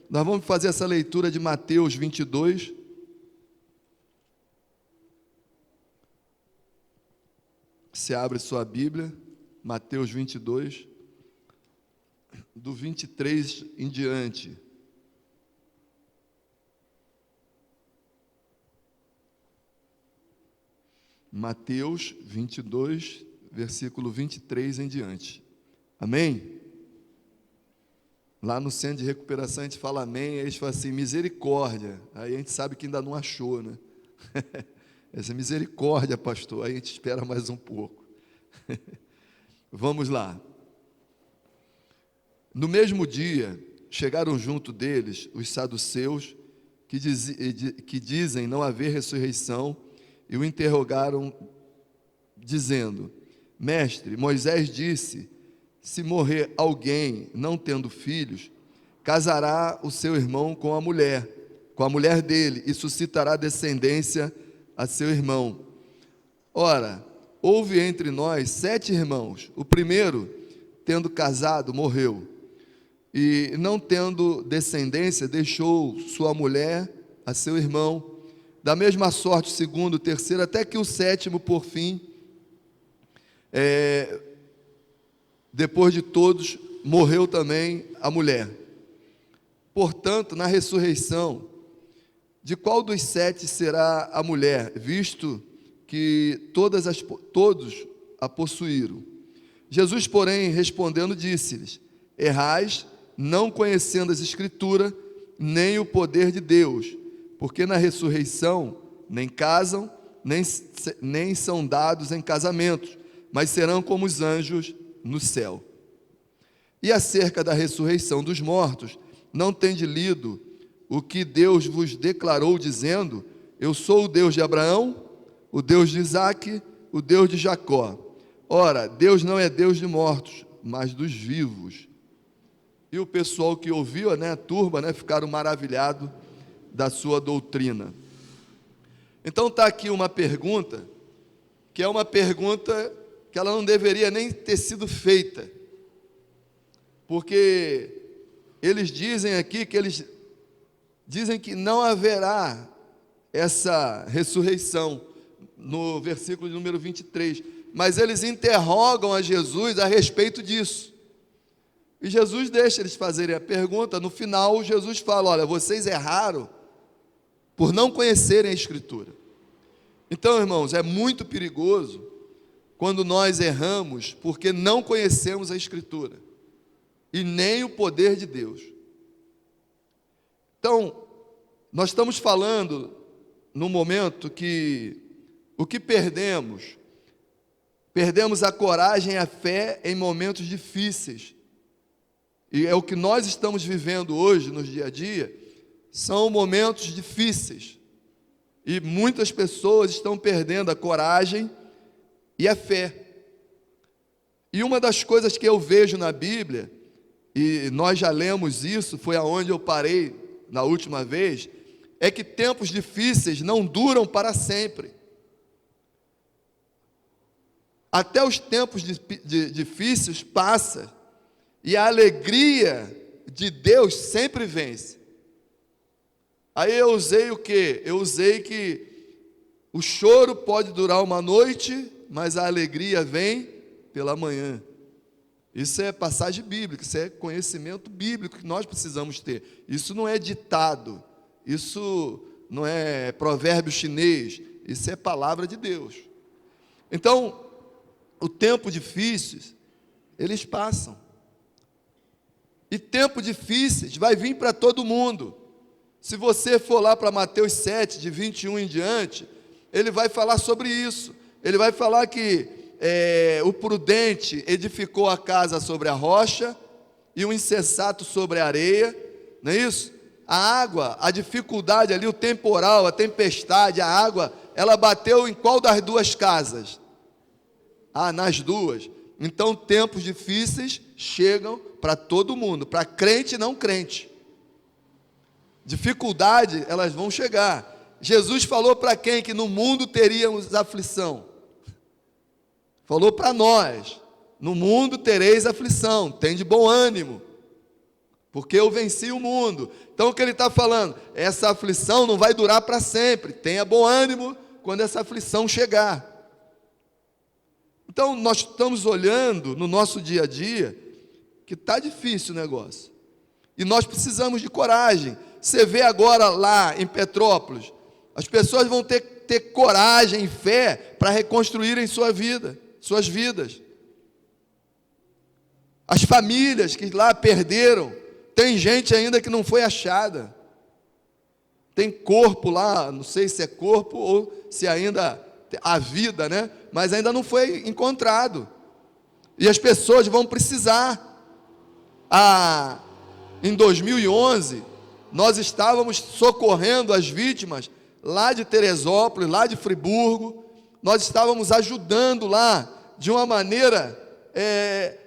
Nós vamos fazer essa leitura de Mateus 22. Você abre sua Bíblia, Mateus 22, do 23 em diante. Mateus 22, versículo 23 em diante. Amém? Lá no centro de recuperação a gente fala amém, aí eles falam assim, misericórdia. Aí a gente sabe que ainda não achou, né? Essa misericórdia, pastor, aí a gente espera mais um pouco. Vamos lá. No mesmo dia, chegaram junto deles os saduceus, que dizem não haver ressurreição, e o interrogaram, dizendo, mestre, Moisés disse, se morrer alguém não tendo filhos, casará o seu irmão com a mulher dele, e suscitará descendência a seu irmão. Ora, houve entre nós 7 irmãos. O primeiro, tendo casado, morreu, e não tendo descendência, deixou sua mulher a seu irmão. Da mesma sorte, o segundo, o terceiro, até que o sétimo, por fim, depois de todos, morreu também a mulher. Portanto, na ressurreição, de qual dos 7 será a mulher, visto que todos a possuíram? Jesus, porém, respondendo, disse-lhes, errais, não conhecendo as Escrituras, nem o poder de Deus, porque na ressurreição nem casam, nem são dados em casamentos, mas serão como os anjos no céu. E acerca da ressurreição dos mortos, não tende lido o que Deus vos declarou, dizendo, eu sou o Deus de Abraão, o Deus de Isaque, o Deus de Jacó. Ora, Deus não é Deus de mortos, mas dos vivos. E o pessoal que ouviu, a turma, ficaram maravilhados da sua doutrina. Então está aqui uma pergunta, que é uma pergunta que ela não deveria nem ter sido feita, porque eles dizem aqui que eles dizem que não haverá essa ressurreição, no versículo de número 23, mas eles interrogam a Jesus a respeito disso, e Jesus deixa eles fazerem a pergunta. No final Jesus fala, olha, vocês erraram por não conhecerem a Escritura. Então, irmãos, é muito perigoso quando nós erramos porque não conhecemos a Escritura e nem o poder de Deus. Então, nós estamos falando no momento que o que perdemos a coragem e a fé em momentos difíceis, e é o que nós estamos vivendo hoje, no dia a dia, são momentos difíceis, e muitas pessoas estão perdendo a coragem e a fé. E uma das coisas que eu vejo na Bíblia, e nós já lemos isso, foi aonde eu parei na última vez, é que tempos difíceis não duram para sempre. Até os tempos difíceis passam, e a alegria de Deus sempre vence. Aí eu usei o quê? Eu usei que o choro pode durar uma noite, mas a alegria vem pela manhã. Isso é passagem bíblica, isso é conhecimento bíblico que nós precisamos ter. Isso não é ditado, isso não é provérbio chinês, isso é palavra de Deus. Então, o tempo difíceis, eles passam. E tempo difíceis vai vir para todo mundo. Se você for lá para Mateus 7, de 21 em diante, ele vai falar sobre isso. Ele vai falar que o prudente edificou a casa sobre a rocha e o insensato sobre a areia, não é isso? A água, a dificuldade ali, o temporal, a tempestade, a água, ela bateu em qual das duas casas? Nas duas. Então, tempos difíceis chegam para todo mundo, para crente e não crente. Dificuldade, elas vão chegar. Jesus falou para quem? Que no mundo teríamos aflição. Falou para nós, no mundo tereis aflição, tem de bom ânimo, porque eu venci o mundo. Então o que ele está falando? Essa aflição não vai durar para sempre. Tenha bom ânimo quando essa aflição chegar. Então nós estamos olhando no nosso dia a dia que está difícil o negócio. E nós precisamos de coragem. Você vê agora lá em Petrópolis, as pessoas vão ter coragem e fé para reconstruírem suas vidas. As famílias que lá perderam, tem gente ainda que não foi achada. Tem corpo lá, não sei se é corpo ou se ainda há vida, né? Mas ainda não foi encontrado. E as pessoas vão precisar. Em 2011, nós estávamos socorrendo as vítimas lá de Teresópolis, lá de Friburgo. Nós estávamos ajudando lá de uma maneira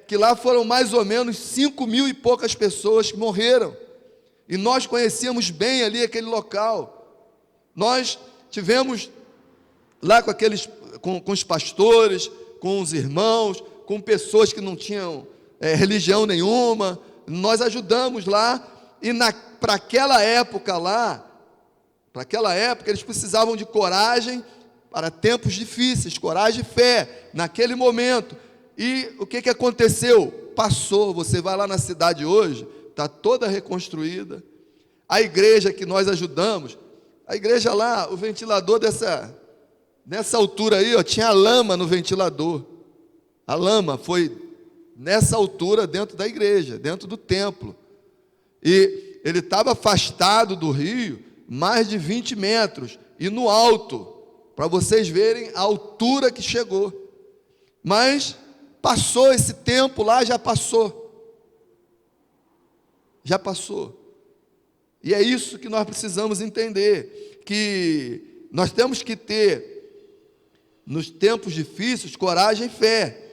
que lá foram mais ou menos 5.000 e poucas pessoas que morreram. E nós conhecíamos bem ali aquele local. Nós tivemos lá com os pastores, com os irmãos, com pessoas que não tinham religião nenhuma. Nós ajudamos lá, e para aquela época eles precisavam de coragem para tempos difíceis, coragem e fé, naquele momento. E o que aconteceu? Passou. Você vai lá na cidade hoje, está toda reconstruída. A igreja que nós ajudamos, a igreja lá, o ventilador nessa altura aí, tinha lama no ventilador. A lama foi nessa altura dentro da igreja, dentro do templo. E ele estava afastado do rio mais de 20 metros, e no alto, para vocês verem a altura que chegou. Mas passou esse tempo lá, já passou. Já passou. E é isso que nós precisamos entender, que nós temos que ter, nos tempos difíceis, coragem e fé.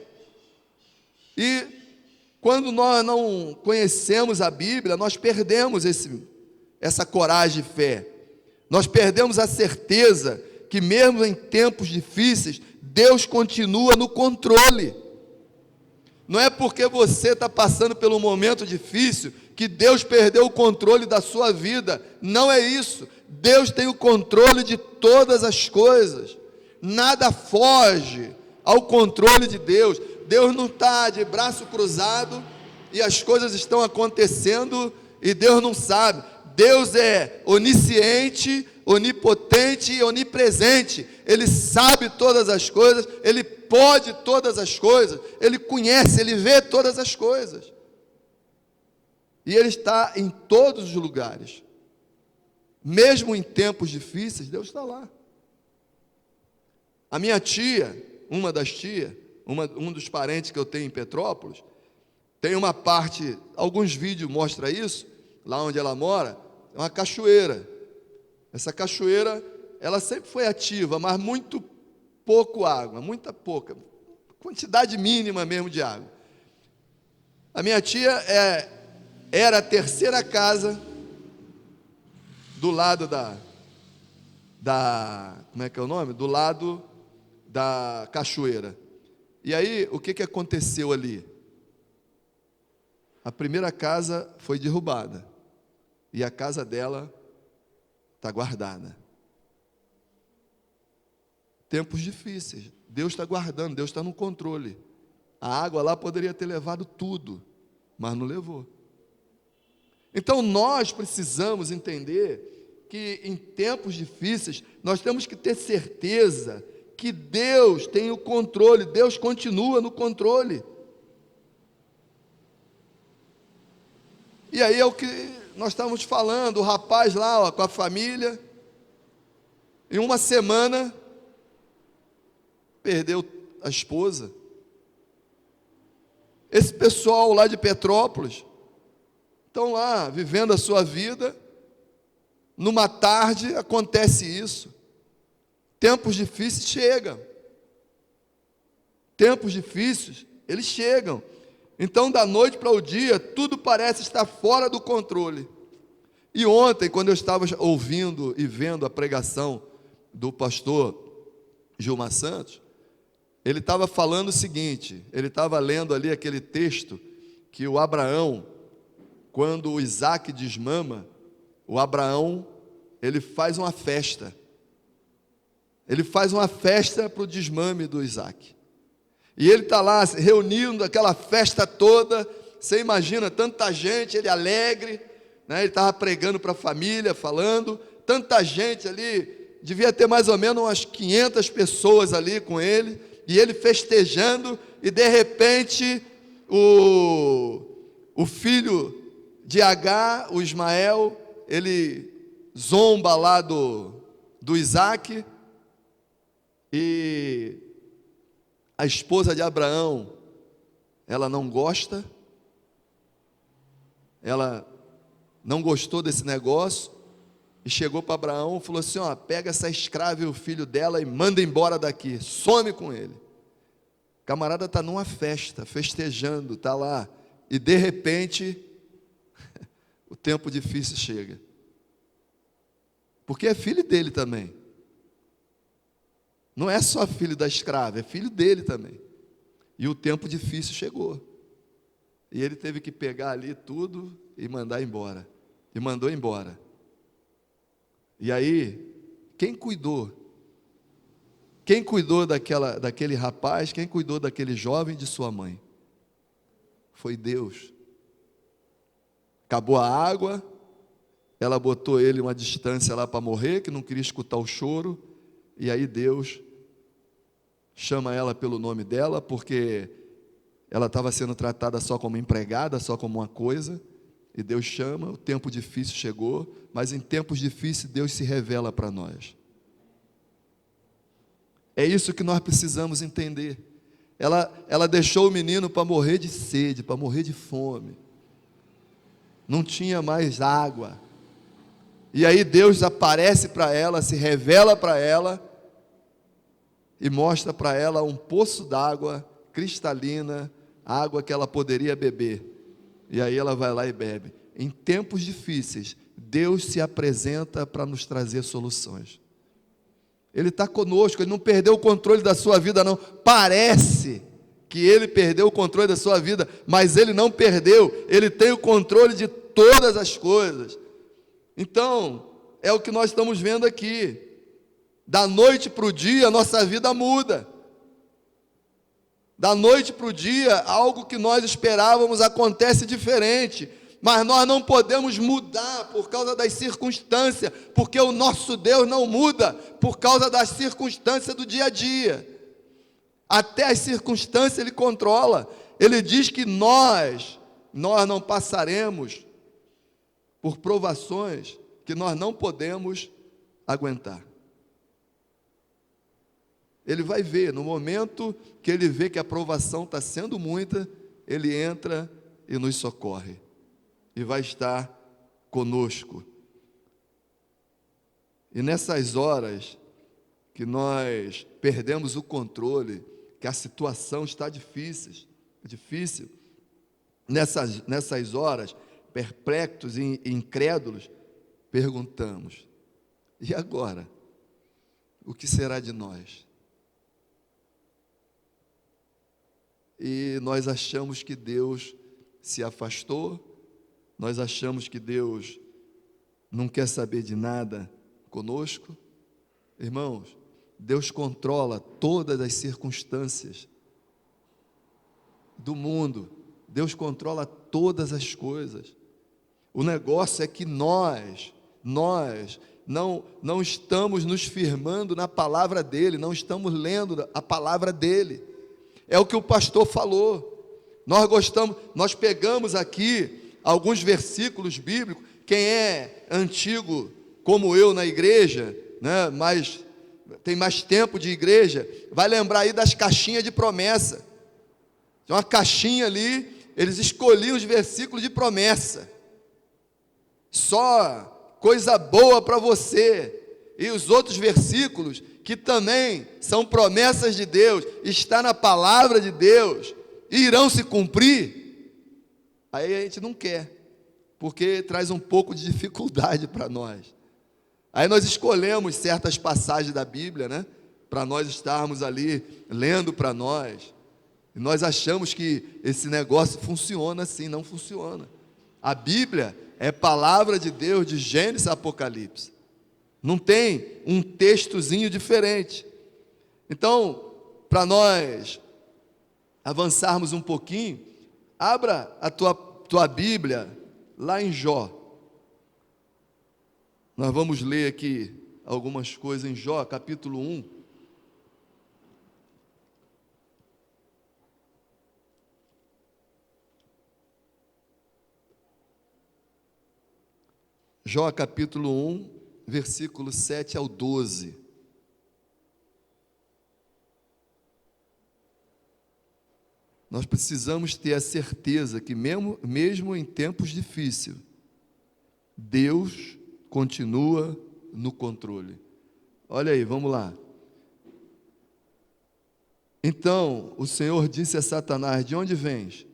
E quando nós não conhecemos a Bíblia, nós perdemos essa coragem e fé. Nós perdemos a certeza que mesmo em tempos difíceis, Deus continua no controle. Não é porque você está passando por um momento difícil que Deus perdeu o controle da sua vida. Não é isso. Deus tem o controle de todas as coisas. Nada foge ao controle de Deus. Deus não está de braço cruzado e as coisas estão acontecendo e Deus não sabe. Deus é onisciente, onipotente e onipresente. Ele sabe todas as coisas, Ele pode todas as coisas, Ele conhece, Ele vê todas as coisas. E Ele está em todos os lugares. Mesmo em tempos difíceis, Deus está lá. A minha tia, uma das tias, um dos parentes que eu tenho em Petrópolis, tem uma parte, alguns vídeos mostram isso, lá onde ela mora, é uma cachoeira. Essa cachoeira, ela sempre foi ativa, mas muito pouco água, muita pouca, quantidade mínima mesmo de água. A minha tia era a terceira casa do lado como é que é o nome? Do lado da cachoeira. E aí, o que aconteceu ali? A primeira casa foi derrubada. E a casa dela está guardada. Tempos difíceis. Deus está guardando, Deus está no controle. A água lá poderia ter levado tudo, mas não levou. Então nós precisamos entender que em tempos difíceis, nós temos que ter certeza que Deus tem o controle, Deus continua no controle. E aí é o que nós estávamos falando, o rapaz lá, com a família, em uma semana, perdeu a esposa. Esse pessoal lá de Petrópolis, estão lá, vivendo a sua vida, numa tarde acontece isso. Tempos difíceis chegam. Tempos difíceis, eles chegam. Então, da noite para o dia, tudo parece estar fora do controle. E ontem, quando eu estava ouvindo e vendo a pregação do pastor Gilmar Santos, ele estava falando o seguinte, ele estava lendo ali aquele texto que o Abraão, quando o Isaac desmama, o Abraão, ele faz uma festa. Ele faz uma festa para o desmame do Isaac. E ele está lá reunindo aquela festa toda. Você imagina, tanta gente, ele alegre, né? Ele estava pregando para a família, falando, tanta gente ali, devia ter mais ou menos umas 500 pessoas ali com ele, e ele festejando, e de repente, o filho de Agar, o Ismael, ele zomba lá do Isaac, e a esposa de Abraão, ela não gosta, ela não gostou desse negócio, e chegou para Abraão e falou assim, ó, pega essa escrava e o filho dela e manda embora daqui, some com ele. O camarada está numa festa, festejando, está lá, e de repente, o tempo difícil chega, porque é filho dele também, não é só filho da escrava, é filho dele também, e o tempo difícil chegou, e ele teve que pegar ali tudo e mandar embora, e mandou embora. E aí, quem cuidou daquele rapaz, quem cuidou daquele jovem de sua mãe? Foi Deus. Acabou a água, ela botou ele uma distância lá para morrer, que não queria escutar o choro, e aí Deus chama ela pelo nome dela, porque ela estava sendo tratada só como empregada, só como uma coisa, e Deus chama, o tempo difícil chegou, mas em tempos difíceis Deus se revela para nós. É isso que nós precisamos entender. Ela deixou o menino para morrer de sede, para morrer de fome. Não tinha mais água. E aí Deus aparece para ela, se revela para ela, e mostra para ela um poço d'água cristalina, água que ela poderia beber. E aí ela vai lá e bebe. Em tempos difíceis, Deus se apresenta para nos trazer soluções. Ele está conosco, Ele não perdeu o controle da sua vida não. Parece que Ele perdeu o controle da sua vida, mas Ele não perdeu. Ele tem o controle de todas as coisas. Então, é o que nós estamos vendo aqui. Da noite para o dia, a nossa vida muda. Da noite para o dia, algo que nós esperávamos acontece diferente, mas nós não podemos mudar por causa das circunstâncias, porque o nosso Deus não muda por causa das circunstâncias do dia a dia. Até as circunstâncias Ele controla. Ele diz que nós não passaremos por provações que nós não podemos aguentar. Ele vai ver, no momento que ele vê que a provação está sendo muita, ele entra e nos socorre, e vai estar conosco. E nessas horas que nós perdemos o controle, que a situação está difícil, nessas horas, perplexos e incrédulos, perguntamos, e agora? O que será de nós? E nós achamos que Deus se afastou, nós achamos que Deus não quer saber de nada conosco. Irmãos, Deus controla todas as circunstâncias do mundo, Deus controla todas as coisas. O negócio é que nós não estamos nos firmando na palavra dEle, não estamos lendo a palavra dEle. É o que o pastor falou. Nós pegamos aqui alguns versículos bíblicos. Quem é antigo como eu na igreja, né, mas tem mais tempo de igreja, vai lembrar aí das caixinhas de promessa. Tem uma caixinha ali, eles escolhiam os versículos de promessa. Só coisa boa para você. E os outros versículos, que também são promessas de Deus, está na palavra de Deus, e irão se cumprir, aí a gente não quer, porque traz um pouco de dificuldade para nós. Aí nós escolhemos certas passagens da Bíblia, né, para nós estarmos ali lendo para nós, e nós achamos que esse negócio funciona assim, não funciona. A Bíblia é palavra de Deus de Gênesis a Apocalipse. Não tem um textozinho diferente. Então, para nós avançarmos um pouquinho, abra a tua Bíblia lá em Jó. Nós vamos ler aqui algumas coisas em Jó, capítulo 1. Jó, capítulo 1, versículo 7 ao 12. Nós precisamos ter a certeza que mesmo em tempos difíceis, Deus continua no controle. Olha aí, vamos lá. Então o Senhor disse a Satanás: de onde vens?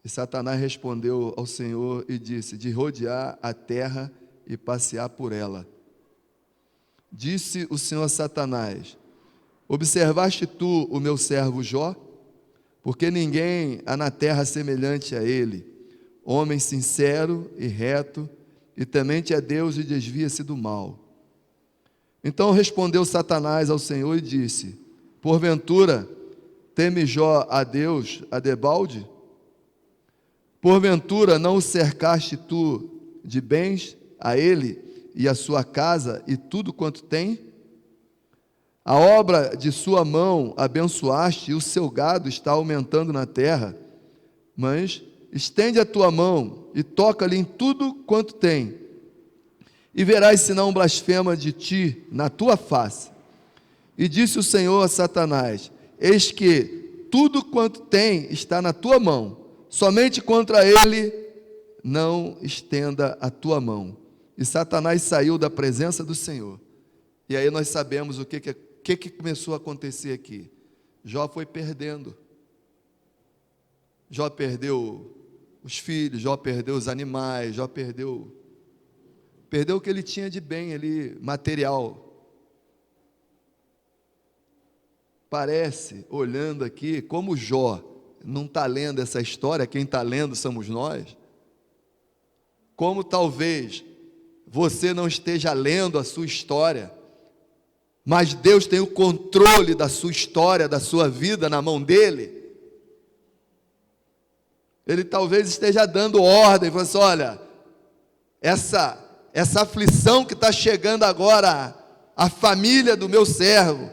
E Satanás respondeu ao Senhor e disse: de rodear a terra e passear por ela. Disse o Senhor a Satanás: observaste tu o meu servo Jó? Porque ninguém há na terra semelhante a ele, homem sincero e reto, e temente a Deus e desvia-se do mal. Então respondeu Satanás ao Senhor e disse: porventura teme Jó a Deus a debalde? Porventura não o cercaste tu de bens a ele e a sua casa e tudo quanto tem? A obra de sua mão abençoaste e o seu gado está aumentando na terra. Mas estende a tua mão e toca-lhe em tudo quanto tem, e verás se não blasfema de ti na tua face. E disse o Senhor a Satanás: eis que tudo quanto tem está na tua mão, somente contra ele não estenda a tua mão. E Satanás saiu da presença do Senhor. E aí nós sabemos o que começou a acontecer aqui. Jó foi perdendo. Jó perdeu os filhos, Jó perdeu os animais, Jó perdeu o que ele tinha de bem ali, material. Parece, olhando aqui, como Jó não está lendo essa história, quem está lendo somos nós. Como talvez você não esteja lendo a sua história, mas Deus tem o controle da sua história, da sua vida na mão dele. Ele talvez esteja dando ordem, falando assim: olha, essa aflição que está chegando agora à família do meu servo,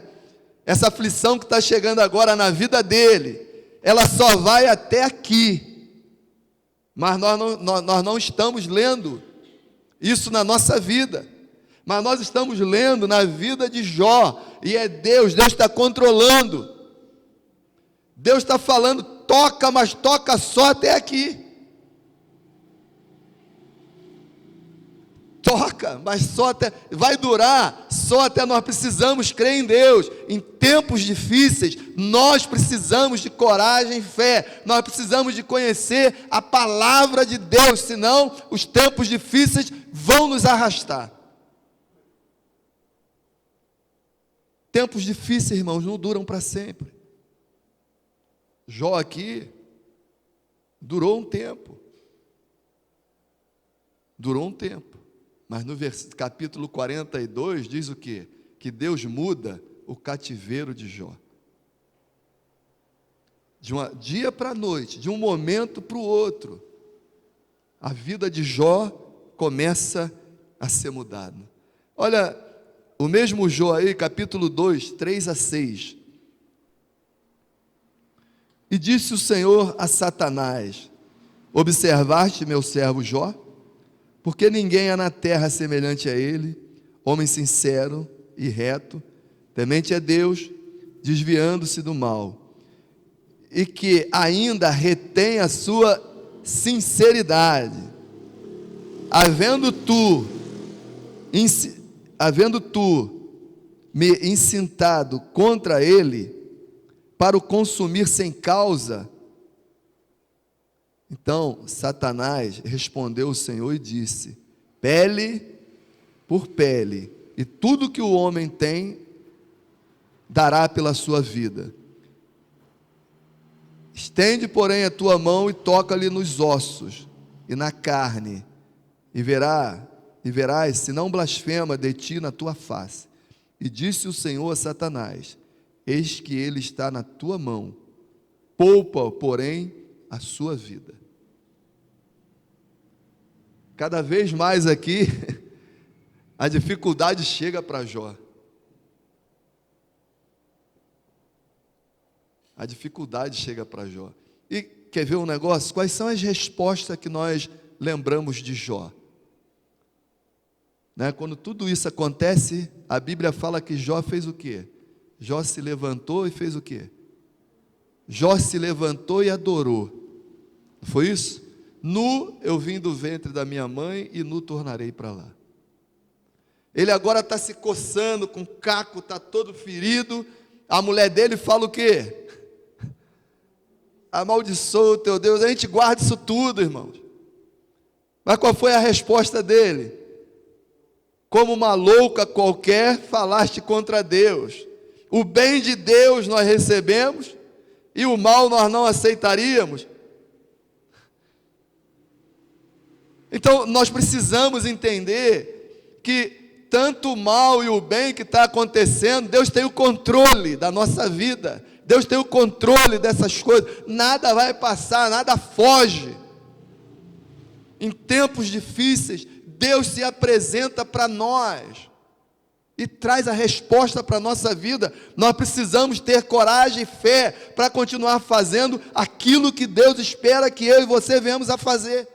essa aflição que está chegando agora na vida dele, ela só vai até aqui. Mas nós não estamos lendo isso na nossa vida, mas nós estamos lendo na vida de Jó, e é Deus está controlando. Deus está falando: toca, mas toca só até aqui. Toca, mas só até, vai durar só até. Nós precisamos crer em Deus. Em tempos difíceis, nós precisamos de coragem e fé. Nós precisamos de conhecer a palavra de Deus, senão os tempos difíceis vão nos arrastar. Tempos difíceis, irmãos, não duram para sempre. Jó aqui durou um tempo. Mas no capítulo 42 diz o quê? Que Deus muda o cativeiro de Jó. De um dia para a noite, de um momento para o outro, a vida de Jó começa a ser mudada. Olha, o mesmo Jó aí, capítulo 2, 3 a 6. E disse o Senhor a Satanás: observaste meu servo Jó? Porque ninguém há na terra semelhante a ele, homem sincero e reto, temente a Deus, desviando-se do mal, e que ainda retém a sua sinceridade. Havendo tu me incitado contra ele, para o consumir sem causa. Então Satanás respondeu ao Senhor e disse: pele por pele, e tudo que o homem tem dará pela sua vida. Estende, porém, a tua mão e toca-lhe nos ossos, e na carne, e verás, se não blasfema de ti na tua face. E disse o Senhor a Satanás: eis que ele está na tua mão, poupa, porém, a sua vida. Cada vez mais aqui, a dificuldade chega para Jó. A dificuldade chega para Jó. E quer ver um negócio? Quais são as respostas que nós lembramos de Jó? Né? Quando tudo isso acontece, a Bíblia fala que Jó fez o quê? Jó se levantou e fez o quê? Jó se levantou e adorou. Não foi isso? Nu eu vim do ventre da minha mãe e nu tornarei para lá. Ele agora está se coçando com caco, está todo ferido. A mulher dele fala o quê? Amaldiçoa o teu Deus. A gente guarda isso tudo, irmãos. Mas qual foi a resposta dele? Como uma louca qualquer, falaste contra Deus. O bem de Deus nós recebemos e o mal nós não aceitaríamos. Então nós precisamos entender que tanto o mal e o bem que está acontecendo, Deus tem o controle da nossa vida. Deus tem o controle dessas coisas. Nada vai passar, nada foge. Em tempos difíceis, Deus se apresenta para nós e traz a resposta para a nossa vida. Nós precisamos ter coragem e fé para continuar fazendo aquilo que Deus espera que eu e você venhamos a fazer.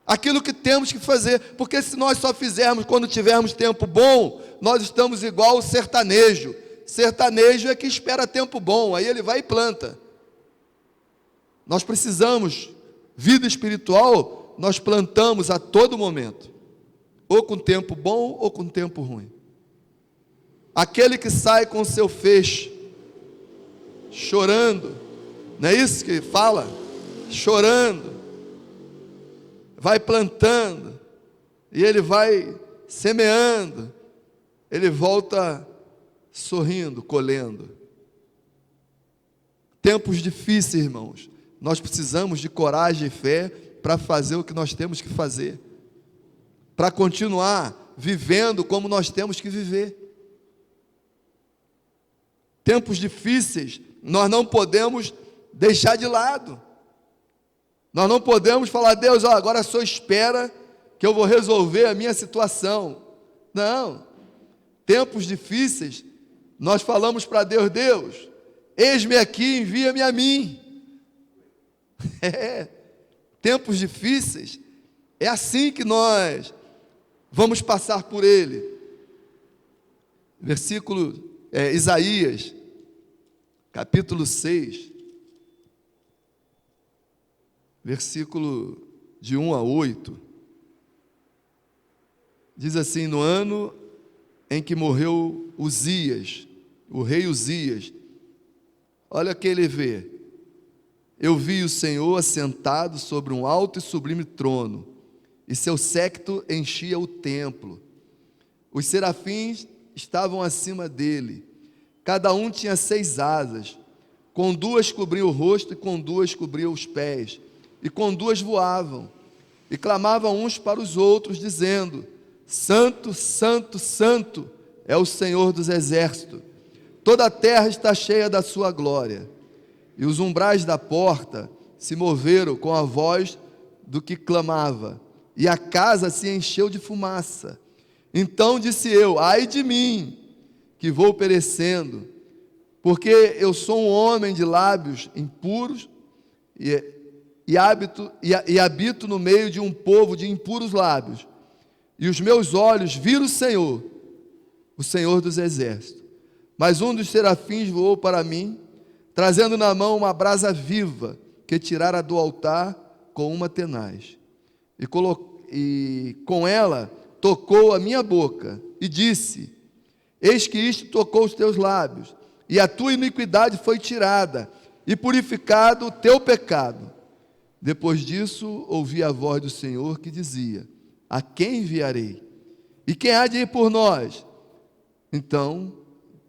Aquilo que temos que fazer, porque se nós só fizermos quando tivermos tempo bom, nós estamos igual o sertanejo. Sertanejo é que espera tempo bom, aí ele vai e planta. Nós precisamos, vida espiritual, nós plantamos a todo momento, ou com tempo bom ou com tempo ruim. Aquele que sai com o seu feixe, chorando, não é isso que fala? Chorando, vai plantando, e ele vai semeando, ele volta sorrindo, colhendo. Tempos difíceis, irmãos, nós precisamos de coragem e fé para fazer o que nós temos que fazer, para continuar vivendo como nós temos que viver. Tempos difíceis, nós não podemos deixar de lado. Nós não podemos falar: Deus, agora só espera que eu vou resolver a minha situação. Não. Tempos difíceis, nós falamos para Deus: Deus, eis-me aqui, envia-me a mim. Tempos difíceis, é assim que nós vamos passar por ele. Isaías, capítulo 6, versículo de 1 a 8, diz assim: no ano em que morreu Uzias, o rei Uzias, olha o que ele vê: eu vi o Senhor assentado sobre um alto e sublime trono, e seu séquito enchia o templo. Os serafins estavam acima dele, cada um tinha 6 asas, com 2 cobriam o rosto e com 2 cobriam os pés, e com 2 voavam, e clamavam uns para os outros, dizendo: Santo, Santo, Santo é o Senhor dos exércitos, toda a terra está cheia da sua glória. E os umbrais da porta se moveram com a voz do que clamava, e a casa se encheu de fumaça. Então disse eu: ai de mim, que vou perecendo, porque eu sou um homem de lábios impuros, e habito no meio de um povo de impuros lábios, e os meus olhos viram o Senhor dos exércitos. Mas um dos serafins voou para mim, trazendo na mão uma brasa viva, que tirara do altar com uma tenaz, e com ela tocou a minha boca, e disse: eis que isto tocou os teus lábios, e a tua iniquidade foi tirada, e purificado o teu pecado. Depois disso, ouvi a voz do Senhor que dizia: a quem enviarei? E quem há de ir por nós? Então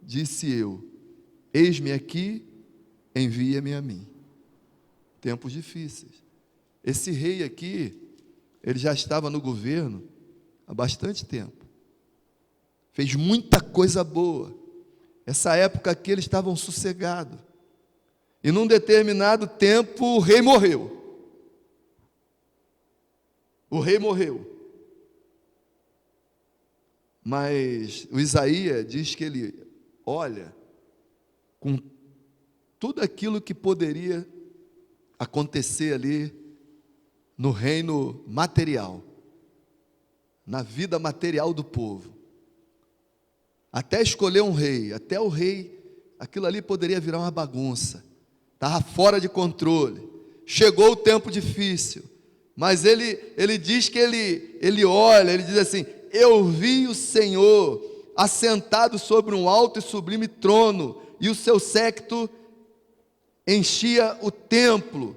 disse eu: eis-me aqui, envia-me a mim. Tempos difíceis. Esse rei aqui, ele já estava no governo há bastante tempo. Fez muita coisa boa. Essa época aqui eles estavam sossegados. E num determinado tempo o rei morreu. O rei morreu. Mas o Isaías diz que ele olha com tudo aquilo que poderia acontecer ali no reino material, na vida material do povo. Até escolher um rei, até o rei, aquilo ali poderia virar uma bagunça, estava fora de controle. Chegou o tempo difícil, mas ele diz que ele olha, ele diz assim: eu vi o Senhor assentado sobre um alto e sublime trono, e o seu séquito enchia o templo.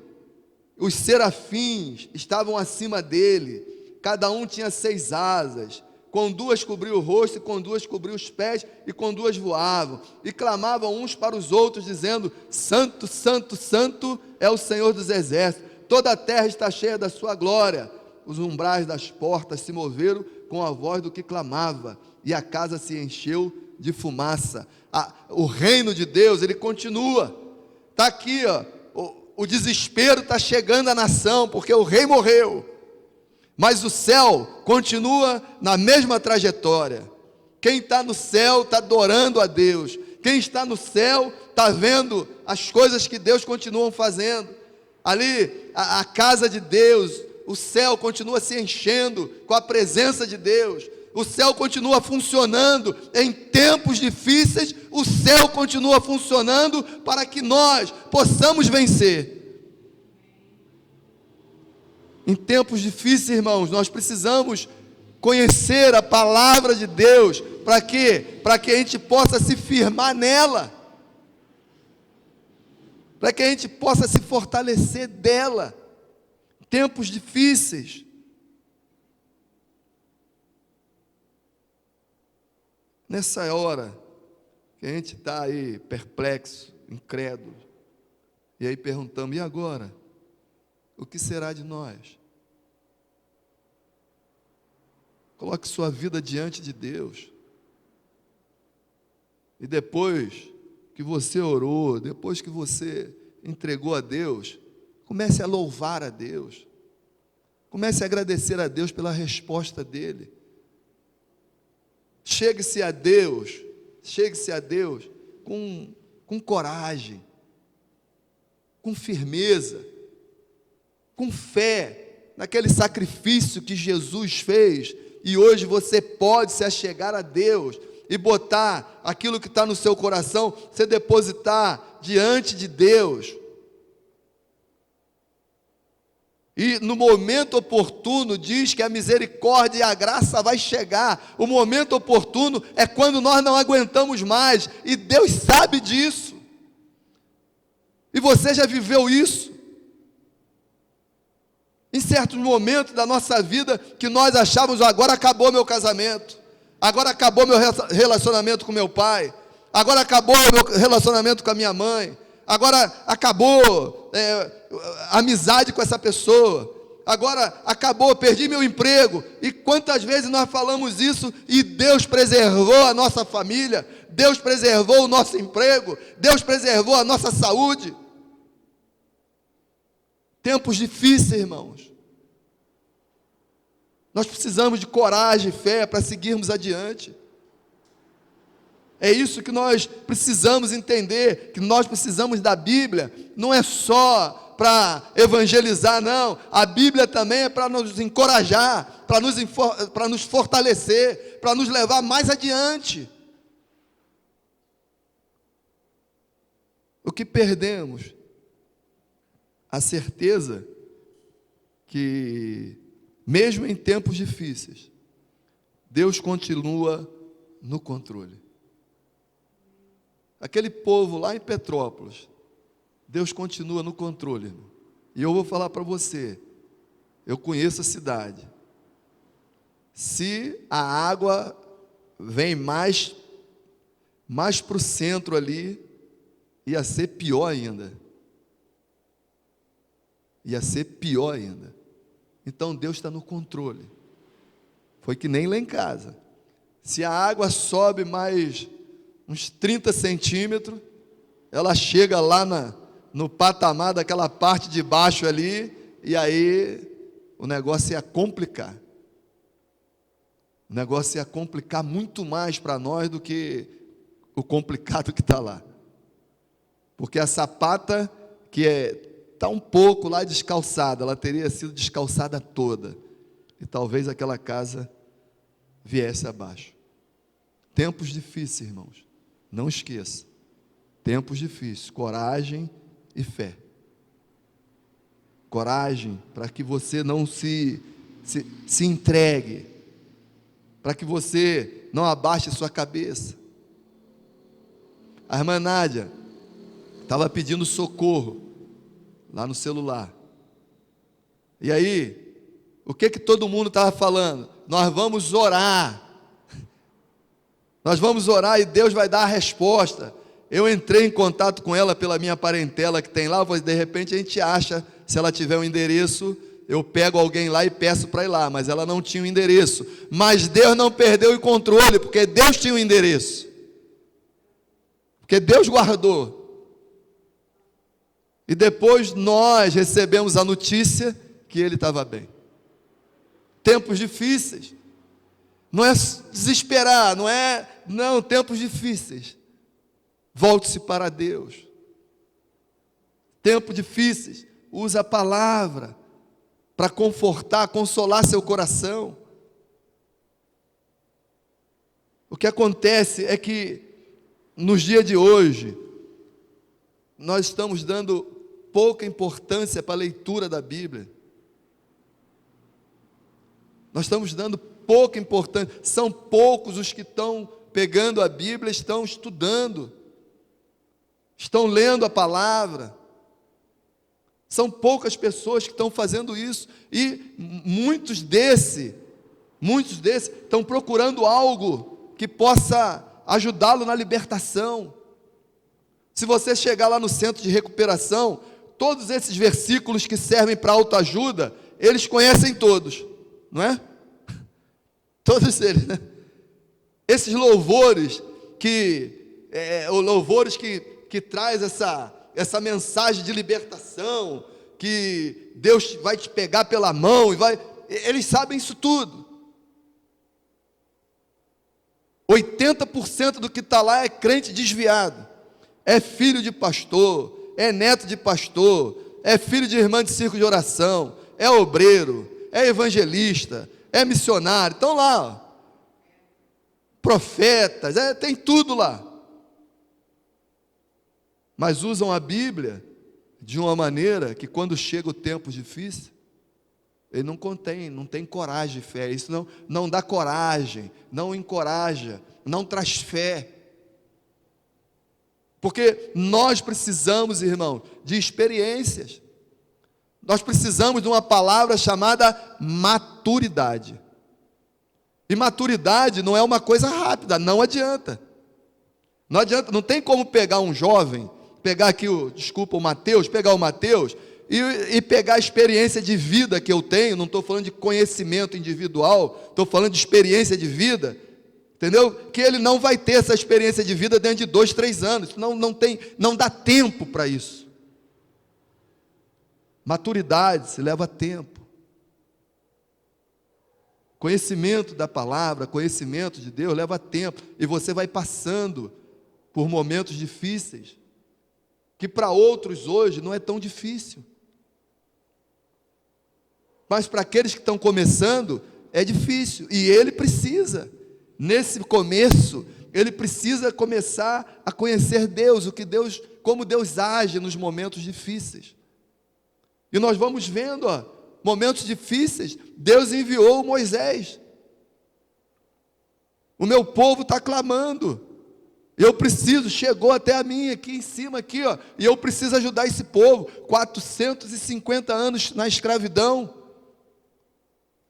Os serafins estavam acima dele, cada um tinha 6 asas, com 2 cobriu o rosto, e com 2 cobriu os pés, e com 2 voavam, e clamavam uns para os outros, dizendo: santo, santo, santo é o Senhor dos exércitos, toda a terra está cheia da sua glória. Os umbrais das portas se moveram com a voz do que clamava, e a casa se encheu de fumaça. O reino de Deus, ele continua. Está aqui, ó, o desespero está chegando à nação, porque o rei morreu. Mas o céu continua na mesma trajetória. Quem está no céu está adorando a Deus. Quem está no céu está vendo as coisas que Deus continua fazendo. Ali, a casa de Deus, o céu continua se enchendo com a presença de Deus. O céu continua funcionando em tempos difíceis. O céu continua funcionando para que nós possamos vencer. Em tempos difíceis, irmãos, nós precisamos conhecer a palavra de Deus. Para quê? Para que a gente possa se firmar nela. Para que a gente possa se fortalecer dela. Tempos difíceis. Nessa hora que a gente está aí perplexo, incrédulo, e aí perguntamos: e agora? O que será de nós? Coloque sua vida diante de Deus. E depois que você orou, depois que você entregou a Deus, comece a louvar a Deus. Comece a agradecer a Deus pela resposta dele. Chegue-se a Deus com coragem, com firmeza, com fé, naquele sacrifício que Jesus fez, e hoje você pode se achegar a Deus, e botar aquilo que está no seu coração, você depositar diante de Deus, e no momento oportuno, diz que a misericórdia e a graça vai chegar. O momento oportuno é quando nós não aguentamos mais, e Deus sabe disso, e você já viveu isso, em certos momentos da nossa vida, que nós achávamos: agora acabou meu casamento, agora acabou meu relacionamento com meu pai, agora acabou meu relacionamento com a minha mãe, agora acabou a amizade com essa pessoa, agora acabou, perdi meu emprego. E quantas vezes nós falamos isso, e Deus preservou a nossa família, Deus preservou o nosso emprego, Deus preservou a nossa saúde. Tempos difíceis, irmãos. Nós precisamos de coragem e fé para seguirmos adiante. É isso que nós precisamos entender, que nós precisamos da Bíblia. Não é só para evangelizar, não. A Bíblia também é para nos encorajar, para nos fortalecer, para nos levar mais adiante. O que perdemos? A certeza que, mesmo em tempos difíceis, Deus continua no controle. Aquele povo lá em Petrópolis, Deus continua no controle, irmão. E eu vou falar para você, eu conheço a cidade. Se a água vem mais para o centro ali, ia ser pior ainda. ia ser pior ainda. Então Deus está no controle. Foi que nem lá em casa. Se a água sobe mais uns 30 centímetros, ela chega lá no patamar daquela parte de baixo ali, e aí o negócio ia complicar. O negócio ia complicar muito mais para nós do que o complicado que está lá. Porque a sapata, que está um pouco lá descalçada, ela teria sido descalçada toda. E talvez aquela casa viesse abaixo. Tempos difíceis, irmãos. Não esqueça. Tempos difíceis. Coragem e fé. Coragem para que você não se entregue. Para que você não abaixe sua cabeça. A irmã Nádia estava pedindo socorro lá no celular. E aí, o que todo mundo estava falando? Nós vamos orar. Nós vamos orar e Deus vai dar a resposta. Eu entrei em contato com ela pela minha parentela que tem lá, pois de repente a gente acha, se ela tiver um endereço, eu pego alguém lá e peço para ir lá, mas ela não tinha o endereço. Mas Deus não perdeu o controle, porque Deus tinha o endereço. Porque Deus guardou. E depois nós recebemos a notícia que ele estava bem. Tempos difíceis. Não é desesperar, não, tempos difíceis. Volte-se para Deus. Tempos difíceis, use a palavra para confortar, consolar seu coração. O que acontece é que nos dias de hoje nós estamos dando pouca importância para a leitura da Bíblia. Nós estamos dando pouca importância. São poucos os que estão pegando a Bíblia, estão estudando, estão lendo a palavra. São poucas pessoas que estão fazendo isso. E muitos desses estão procurando algo que possa ajudá-lo na libertação. Se você chegar lá no centro de recuperação, todos esses versículos que servem para autoajuda, eles conhecem todos, não é? Todos eles, né? Esses louvores que traz essa mensagem de libertação, que Deus vai te pegar pela mão, eles sabem isso tudo. 80% do que está lá é crente desviado, é filho de pastor, é neto de pastor, é filho de irmã de círculo de oração, é obreiro, é evangelista, é missionário, estão lá, ó. Profetas, tem tudo lá. Mas usam a Bíblia de uma maneira que quando chega o tempo difícil, ele não tem coragem de fé. Isso não dá coragem, não encoraja, não traz fé. Porque nós precisamos, irmão, de experiências. Nós precisamos de uma palavra chamada maturidade. E maturidade não é uma coisa rápida, não adianta. Não adianta, não tem como pegar um jovem, pegar aqui o Mateus, pegar o Mateus e pegar a experiência de vida que eu tenho, não estou falando de conhecimento individual, estou falando de experiência de vida, entendeu? Que ele não vai ter essa experiência de vida dentro de 2, 3 anos, não dá tempo para isso. Maturidade se leva tempo. Conhecimento da palavra, conhecimento de Deus leva tempo, e você vai passando por momentos difíceis, que para outros hoje não é tão difícil. Mas para aqueles que estão começando, é difícil, e ele precisa, nesse começo, ele precisa começar a conhecer Deus, como Deus age nos momentos difíceis. E nós vamos vendo, momentos difíceis, Deus enviou Moisés. O meu povo está clamando. Chegou até a mim aqui em cima, e eu preciso ajudar esse povo. 450 anos na escravidão.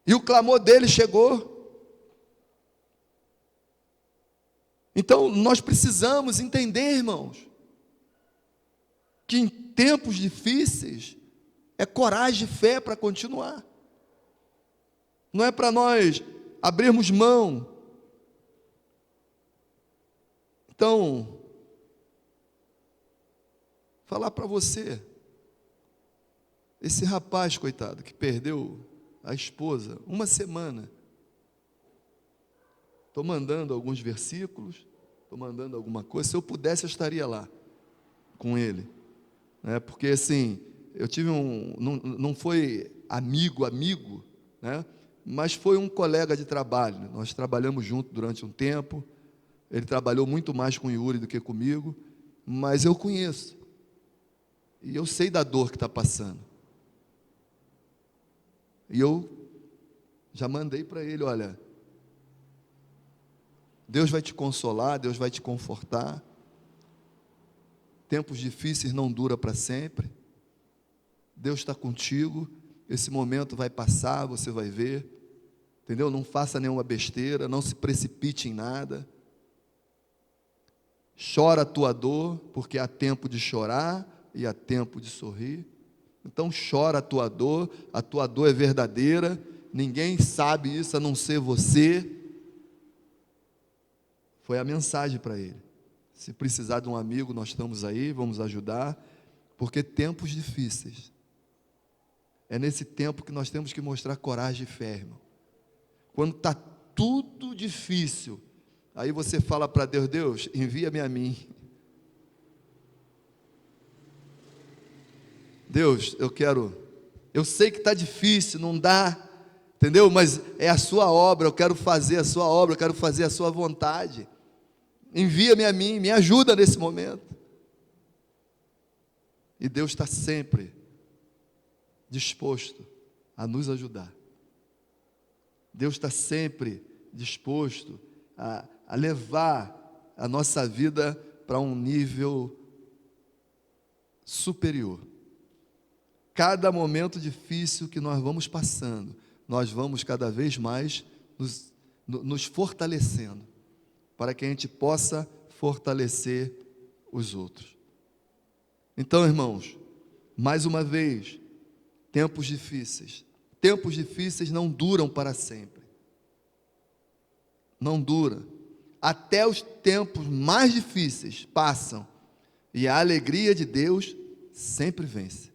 E o clamor dele chegou. Então, nós precisamos entender, irmãos, que em tempos difíceis, É coragem e fé para continuar. Não é para nós abrirmos mão. Então, falar para você, esse rapaz, coitado, que perdeu a esposa, uma semana. Estou mandando alguns versículos, estou mandando alguma coisa. Se eu pudesse, eu estaria lá com ele, né? Porque assim, eu tive não foi amigo, né? Mas foi um colega de trabalho. Nós trabalhamos juntos durante um tempo. Ele trabalhou muito mais com o Yuri do que comigo, mas eu conheço e eu sei da dor que está passando. E eu já mandei para ele: olha, Deus vai te consolar, Deus vai te confortar. Tempos difíceis não duram para sempre. Deus está contigo. Esse momento vai passar, você vai ver. Entendeu? Não faça nenhuma besteira, não se precipite em nada. Chora a tua dor, porque há tempo de chorar e há tempo de sorrir. Então chora a tua dor é verdadeira, ninguém sabe isso a não ser você. Foi a mensagem para ele. Se precisar de um amigo, nós estamos aí, vamos ajudar, porque tempos difíceis, é nesse tempo que nós temos que mostrar coragem e fé, irmão. Quando está tudo difícil, aí você fala para Deus: Deus, envia-me a mim. Deus, eu sei que está difícil, não dá, entendeu? Mas é a sua obra, eu quero fazer a sua obra, eu quero fazer a sua vontade. Envia-me a mim, me ajuda nesse momento. E Deus está sempre disposto a nos ajudar. Deus está sempre disposto a levar a nossa vida para um nível superior. Cada momento difícil que nós vamos passando, nós vamos cada vez mais nos fortalecendo, para que a gente possa fortalecer os outros. Então, irmãos, mais uma vez, tempos difíceis não duram para sempre. Não dura. Até os tempos mais difíceis passam, e a alegria de Deus sempre vence.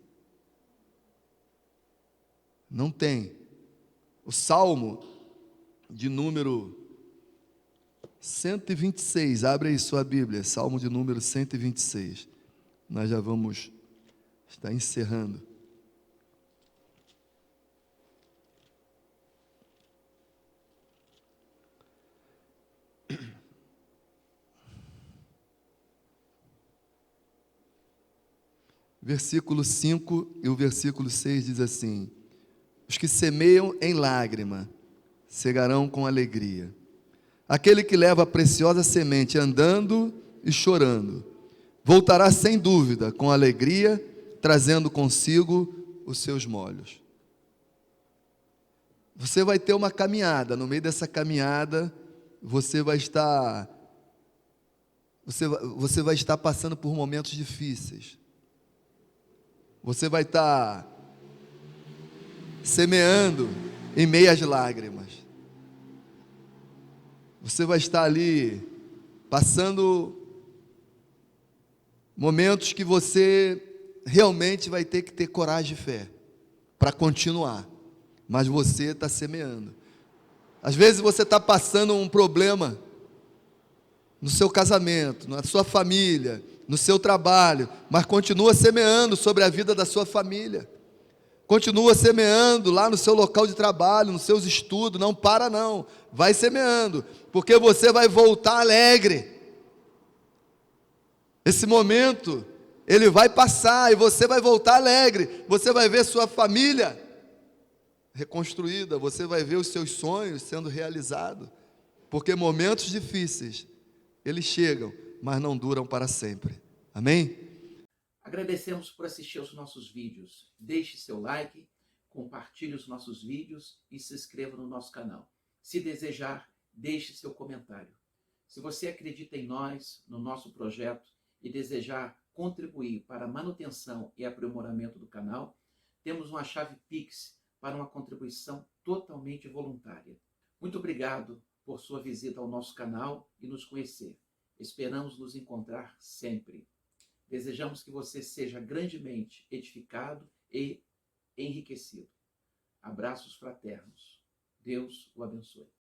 Não tem. O Salmo de número 126, abre aí sua Bíblia, Salmo de número 126. Nós já vamos estar encerrando. Versículo 5 e o versículo 6 diz assim: os que semeiam em lágrima cegarão com alegria. Aquele que leva a preciosa semente andando e chorando, voltará sem dúvida com alegria, trazendo consigo os seus molhos. Você vai ter uma caminhada, no meio dessa caminhada, você vai estar passando por momentos difíceis. Você vai estar semeando em meio às lágrimas. Você vai estar ali passando momentos que você realmente vai ter que ter coragem e fé para continuar. Mas você está semeando. Às vezes você está passando um problema no seu casamento, na sua família, no seu trabalho, mas continua semeando sobre a vida da sua família. Continua semeando lá no seu local de trabalho, nos seus estudos, não para não, vai semeando, porque você vai voltar alegre. Esse momento, ele vai passar e você vai voltar alegre, você vai ver sua família reconstruída, você vai ver os seus sonhos sendo realizados, porque momentos difíceis, eles chegam, mas não duram para sempre. Amém? Agradecemos por assistir aos nossos vídeos. Deixe seu like, compartilhe os nossos vídeos e se inscreva no nosso canal. Se desejar, deixe seu comentário. Se você acredita em nós, no nosso projeto e desejar contribuir para a manutenção e aprimoramento do canal, temos uma chave Pix para uma contribuição totalmente voluntária. Muito obrigado por sua visita ao nosso canal e nos conhecer. Esperamos nos encontrar sempre. Desejamos que você seja grandemente edificado e enriquecido. Abraços fraternos. Deus o abençoe.